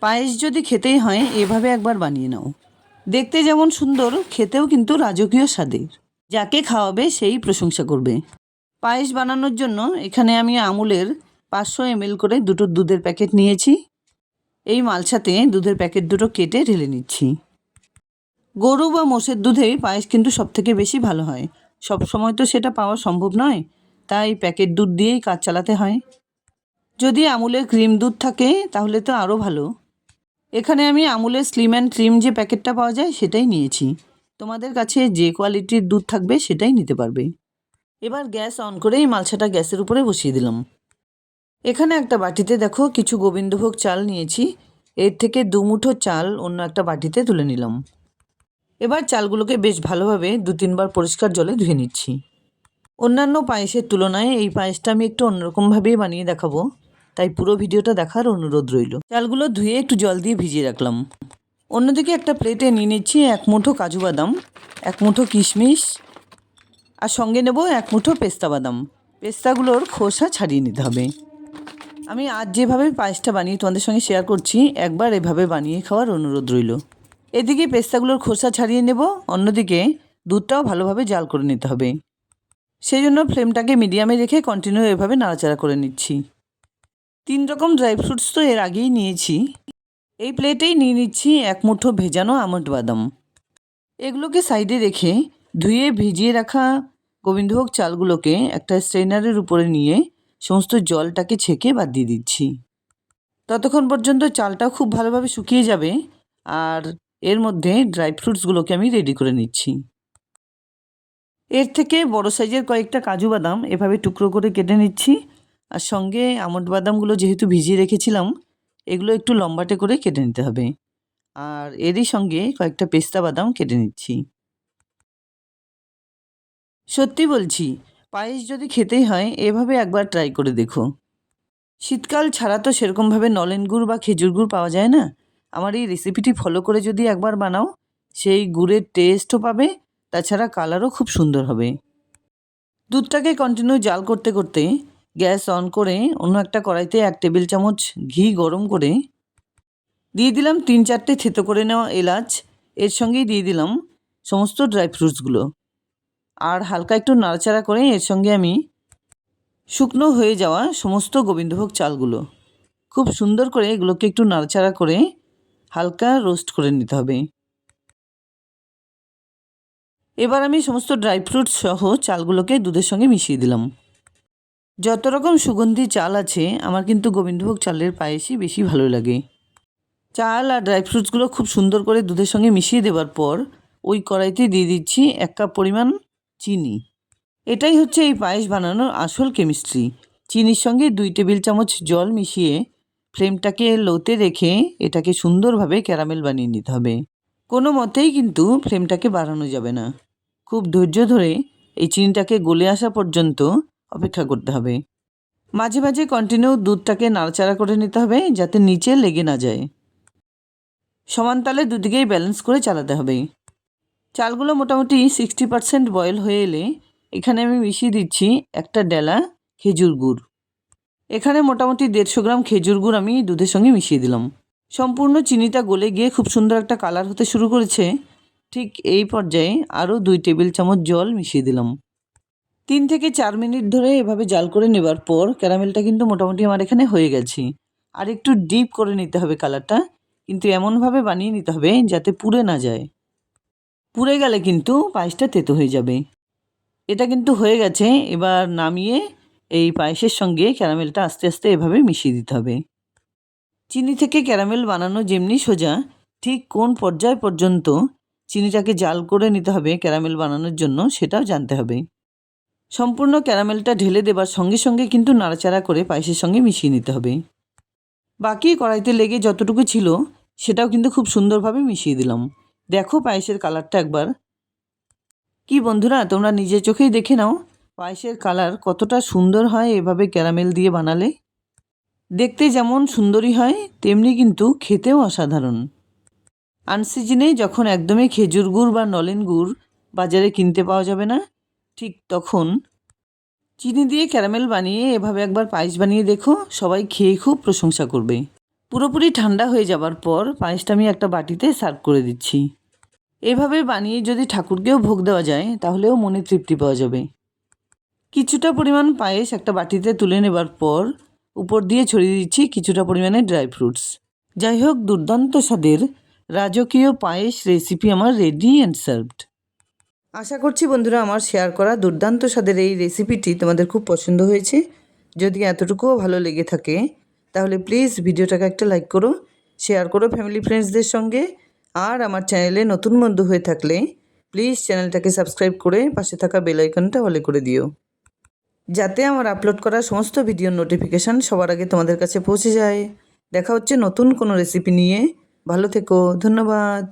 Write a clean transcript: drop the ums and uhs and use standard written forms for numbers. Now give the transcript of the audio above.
পায়েস যদি খেতেই হয় এভাবে একবার বানিয়ে নাও। দেখতে যেমন সুন্দর, খেতেও কিন্তু রাজকীয় স্বাদের। যাকে খাওয়াবে সেই প্রশংসা করবে। পায়েস বানানোর জন্য এখানে আমি আমুলের 500 ml করে দুটো দুধের প্যাকেট নিয়েছি। এই মালসাতে দুধের প্যাকেট দুটো কেটে ঢেলে নিচ্ছি। গরু বা মোষের দুধেই পায়েস কিন্তু সবথেকে বেশি ভালো হয়। সব সময় তো সেটা পাওয়া সম্ভব নয়, তাই প্যাকেট দুধ দিয়েই কাজ চালাতে হয়। যদি আমুলের ক্রিম দুধ থাকে তাহলে তো আরও ভালো। এখানে আমি আমুলের স্লিম অ্যান্ড ক্রিম যে প্যাকেটটা পাওয়া যায় সেটাই নিয়েছি। তোমাদের কাছে যে কোয়ালিটির দুধ থাকবে সেটাই নিতে পারবে। এবার গ্যাস অন করে এই মালসাটা গ্যাসের উপরে বসিয়ে দিলাম। এখানে একটা বাটিতে দেখো কিছু গোবিন্দভোগ চাল নিয়েছি। এর থেকে 2 মুঠো চাল অন্য একটা বাটিতে তুলে নিলাম। এবার চালগুলোকে বেশ ভালোভাবে 2-3 বার পরিষ্কার জলে ধুয়ে নিচ্ছি। অন্যান্য পায়েসের তুলনায় এই পায়েসটা আমি একটু অন্যরকমভাবেই বানিয়ে দেখাবো, তাই পুরো ভিডিওটা দেখার অনুরোধ রইল। চালগুলো ধুয়ে একটু জল দিয়ে ভিজিয়ে রাখলাম। অন্যদিকে একটা প্লেটে নিয়ে নিচ্ছি 1 মুঠো কাজু বাদাম, 1 মুঠো কিশমিশ, আর সঙ্গে নেব 1 মুঠো পেস্তা বাদাম। পেস্তাগুলোর খোসা ছাড়িয়ে নিতে হবে। আমি আজ যেভাবে পায়েসটা বানিয়ে তোমাদের সঙ্গে শেয়ার করছি, একবার এভাবে বানিয়ে খাওয়ার অনুরোধ রইল। এদিকে পেস্তাগুলোর খোসা ছাড়িয়ে নেব, অন্যদিকে দুধটাও ভালোভাবে জাল করে নিতে হবে। সেই জন্য ফ্লেমটাকে মিডিয়ামে রেখে কন্টিনিউ এভাবে নাড়াচাড়া করে নিচ্ছি। 3 রকম ড্রাই ফ্রুটস তো এর আগেই নিয়েছি। এই প্লেটেই নিয়ে নিচ্ছি 1 মুঠো ভেজানো আমন্ড বাদাম। এগুলোকে সাইডে রেখে ধুয়ে ভিজিয়ে রাখা গোবিন্দভোগ চালগুলোকে একটা স্ট্রেনারের উপরে নিয়ে সমস্ত জলটাকে ছেঁকে বাদ দিয়ে দিচ্ছি। ততক্ষণ পর্যন্ত চালটাও খুব ভালোভাবে শুকিয়ে যাবে, আর এর মধ্যে ড্রাই ফ্রুটসগুলোকে আমি রেডি করে নিচ্ছি। এর থেকে বড় সাইজের কয়েকটা কাজু বাদাম এভাবে টুকরো করে কেটে নিচ্ছি, আর সঙ্গে আমন্ড বাদামগুলো যেহেতু ভিজিয়ে রেখেছিলাম, এগুলো একটু লম্বাটে করে কেটে নিতে হবে। আর এরই সঙ্গে কয়েকটা পেস্তা বাদাম কেটে নিচ্ছি। সত্যি বলছি, পায়েস যদি খেতেই হয় এভাবে একবার ট্রাই করে দেখো। শীতকাল ছাড়া তো সেরকমভাবে নলেন গুড় বা খেজুর গুড় পাওয়া যায় না। আমার এই রেসিপিটি ফলো করে যদি একবার বানাও, সেই গুড়ের টেস্টও পাবে, তাছাড়া কালারও খুব সুন্দর হবে। দুধটাকে কন্টিনিউ জাল করতে করতে গ্যাস অন করে অন্য একটা কড়াইতে 1 টেবিল চামচ ঘি গরম করে দিয়ে দিলাম 3-4টে থেতো করে নেওয়া এলাচ। এর সঙ্গেই দিয়ে দিলাম সমস্ত ড্রাই ফ্রুটসগুলো, আর হালকা একটু নাড়াচাড়া করে এর সঙ্গে আমি শুকনো হয়ে যাওয়া সমস্ত গোবিন্দভোগ চালগুলো খুব সুন্দর করে এগুলোকে একটু নাড়াচাড়া করে হালকা রোস্ট করে নিতে হবে। এবার আমি সমস্ত ড্রাই ফ্রুটস সহ চালগুলোকে দুধের সঙ্গে মিশিয়ে দিলাম। যত রকম সুগন্ধি চাল আছে, আমার কিন্তু গোবিন্দভোগ চালের পায়েসই বেশি ভালো লাগে। চাল আর ড্রাই ফ্রুটসগুলো খুব সুন্দর করে দুধের সঙ্গে মিশিয়ে দেওয়ার পর ওই কড়াইতে দিয়ে দিচ্ছি 1 কাপ পরিমাণ চিনি। এটাই হচ্ছে এই পায়েস বানানোর আসল কেমিস্ট্রি। চিনির সঙ্গে 2 টেবিল চামচ জল মিশিয়ে ফ্লেমটাকে লোতে রেখে এটাকে সুন্দরভাবে ক্যারামেল বানিয়ে নিতে হবে। কোনো মতেই কিন্তু ফ্লেমটাকে বাড়ানো যাবে না। খুব ধৈর্য ধরে এই চিনিটাকে গলে আসা পর্যন্ত অপেক্ষা করতে হবে। মাঝে মাঝে কন্টিনিউ দুধটাকে নাড়াচাড়া করে নিতে হবে যাতে নিচে লেগে না যায়। সমান তালে দুদিকেই ব্যালেন্স করে চালাতে হবে। চালগুলো মোটামুটি 60% বয়েল হয়ে এলে এখানে আমি মিশিয়ে দিচ্ছি একটা ডেলা খেজুর গুড়। এখানে মোটামুটি 150 গ্রাম খেজুর গুড় আমি দুধের সঙ্গে মিশিয়ে দিলাম। সম্পূর্ণ চিনিটা গলে গিয়ে খুব সুন্দর একটা কালার হতে শুরু করেছে। ঠিক এই পর্যায়ে আরও 2 টেবিল চামচ জল মিশিয়ে দিলাম। 3 থেকে 4 মিনিট ধরে এভাবে জাল করে নেবার পর ক্যারামেলটা কিন্তু মোটামুটি আমার এখানে হয়ে গেছে। আর একটু ডিপ করে নিতে হবে কালারটা, কিন্তু এমনভাবে বানিয়ে নিতে হবে যাতে পুড়ে না যায়। পুড়ে গেলে কিন্তু পায়েসটা তেতো হয়ে যাবে। এটা কিন্তু হয়ে গেছে। এবার নামিয়ে এই পায়েসের সঙ্গে ক্যারামেলটা আস্তে আস্তে এভাবে মিশিয়ে দিতে হবে। চিনি থেকে ক্যারামেল বানানো যেমনি সোজা, ঠিক কোন পর্যায় পর্যন্ত চিনিটাকে জাল করে নিতে হবে ক্যারামেল বানানোর জন্য সেটাও জানতে হবে। সম্পূর্ণ ক্যারামেলটা ঢেলে দেবার সঙ্গে সঙ্গে কিন্তু নাড়াচাড়া করে পায়েসের সঙ্গে মিশিয়ে নিতে হবে। বাকি কড়াইতে লেগে যতটুকু ছিল সেটাও কিন্তু খুব সুন্দরভাবে মিশিয়ে দিলাম। দেখো পায়েসের কালারটা একবার। কি বন্ধুরা, তোমরা নিজের চোখেই দেখে নাও পায়েসের কালার কতটা সুন্দর হয় এভাবে ক্যারামেল দিয়ে বানালে। দেখতে যেমন সুন্দরই হয়, তেমনি কিন্তু খেতেও অসাধারণ। আনসিজনে যখন একদমই খেজুর গুড় বা নলেন গুড় বাজারে কিনতে পাওয়া যাবে না, ঠিক তখন চিনি দিয়ে ক্যারামেল বানিয়ে এভাবে একবার পায়েস বানিয়ে দেখো, সবাই খেয়ে খুব প্রশংসা করবে। পুরোপুরি ঠান্ডা হয়ে যাবার পর পায়েসটা আমি একটা বাটিতে সার্ভ করে দিচ্ছি। এভাবে বানিয়ে যদি ঠাকুরকেও ভোগ দেওয়া যায় তাহলেও মনে তৃপ্তি পাওয়া যাবে। কিছুটা পরিমাণ পায়েস একটা বাটিতে তুলে নেবার পর উপর দিয়ে ছড়িয়ে দিচ্ছি কিছুটা পরিমাণে ড্রাই ফ্রুটস। যাই হোক, দুর্দান্ত স্বাদের রাজকীয় পায়েস রেসিপি আমার রেডি অ্যান্ড সার্ভড। আশা করছি বন্ধুরা আমার শেয়ার করা দুর্দান্ত স্বাদের এই রেসিপিটি তোমাদের খুব পছন্দ হয়েছে। যদি এতটুকুও ভালো লেগে থাকে তাহলে প্লিজ ভিডিওটাকে একটা লাইক করো, শেয়ার করো ফ্যামিলি ফ্রেন্ডসদের সঙ্গে। আর আমার চ্যানেলে নতুন বন্ধু হয়ে থাকলে প্লিজ চ্যানেলটাকে সাবস্ক্রাইব করে পাশে থাকা বেল আইকনটা অলে করে দিও, যাতে আমার আপলোড করা সমস্ত ভিডিওর নোটিফিকেশান সবার আগে তোমাদের কাছে পৌঁছে যায়। দেখা হচ্ছে নতুন কোনো রেসিপি নিয়ে। ভালো থেকো, ধন্যবাদ।